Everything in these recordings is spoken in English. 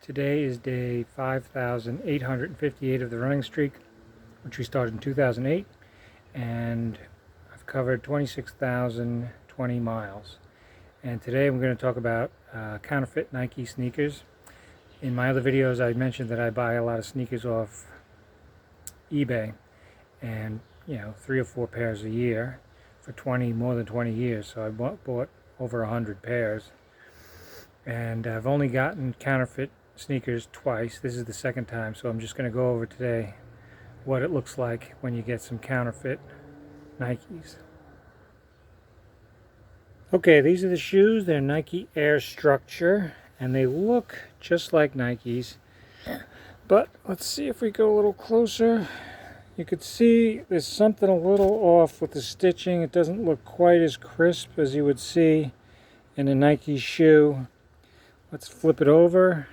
Today is day 5,858 of the running streak, which we started in 2008, and I've covered 26,020 miles. And today I'm going to talk about counterfeit Nike sneakers. In my other videos I mentioned that I buy a lot of sneakers off eBay, and 3 or 4 pairs a year for more than 20 years. So I bought over 100 pairs, and I've only gotten counterfeit sneakers twice. This is the second time, so I'm just going to go over today what it looks like when you get some counterfeit Nikes. Okay, these are the shoes. They're Nike Air Structure, and they look just like Nikes. But let's see if we go a little closer. You could see there's something a little off with the stitching. It doesn't look quite as crisp as you would see in a Nike shoe. Let's flip it over.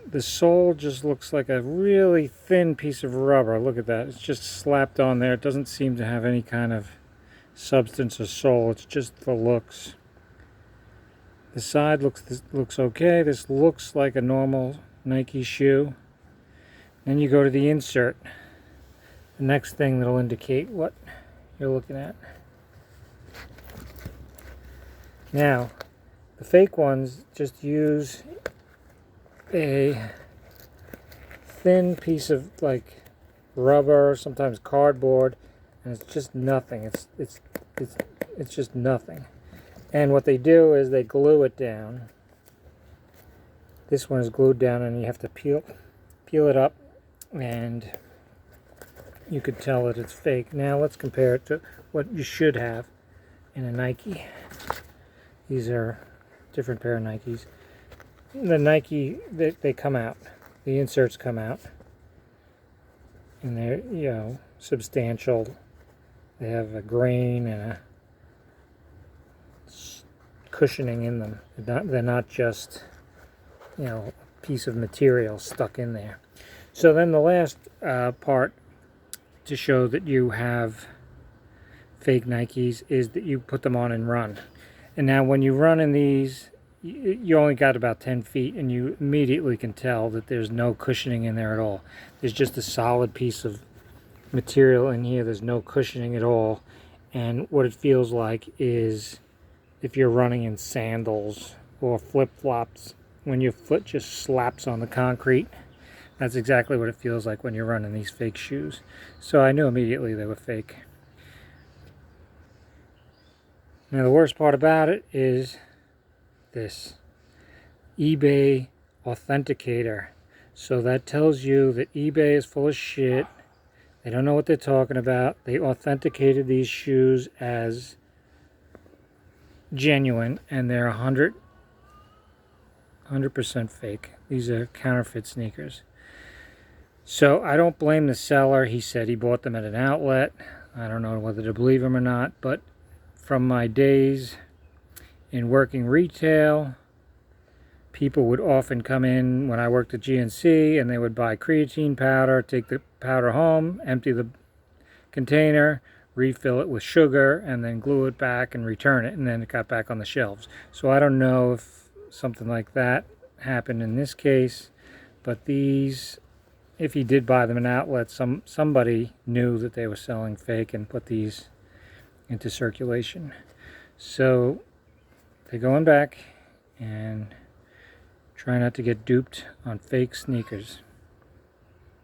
The sole just looks like a really thin piece of rubber. Look at that. It's just slapped on there. It doesn't seem to have any kind of substance or sole. It's just the looks. The side looks okay. This looks like a normal Nike shoe. Then you go to the insert. The next thing that'll indicate what you're looking at. Now, the fake ones just use a thin piece of like rubber, sometimes cardboard, and it's just nothing. It's just nothing. And what they do is they glue it down. This one is glued down, and you have to peel it up, and you could tell that it's fake. Now let's compare it to what you should have in a Nike. These are different pair of Nikes. The Nike, they come out. The inserts come out, and they're substantial. They have a grain and a cushioning in them. They're not just a piece of material stuck in there. So then the last part to show that you have fake Nikes is that you put them on and run. And now when you run in these, you only got about 10 feet, and you immediately can tell that there's no cushioning in there at all. There's just a solid piece of material in here. There's no cushioning at all. And what it feels like is if you're running in sandals or flip-flops, when your foot just slaps on the concrete, that's exactly what it feels like when you're running these fake shoes. So I knew immediately they were fake. Now the worst part about it is this eBay authenticator. So that tells you that eBay is full of shit. They don't know what they're talking about. They authenticated these shoes as genuine, and they're 100% fake. These are counterfeit sneakers. So I don't blame the seller. He said he bought them at an outlet. I don't know whether to believe him or not, but from my days in working retail, people would often come in when I worked at GNC, and they would buy creatine powder, take the powder home, empty the container, refill it with sugar, and then glue it back and return it, and then it got back on the shelves. So I don't know if something like that happened in this case, but these, if he did buy them in outlets, somebody knew that they were selling fake and put these into circulation. So they're going back, and try not to get duped on fake sneakers.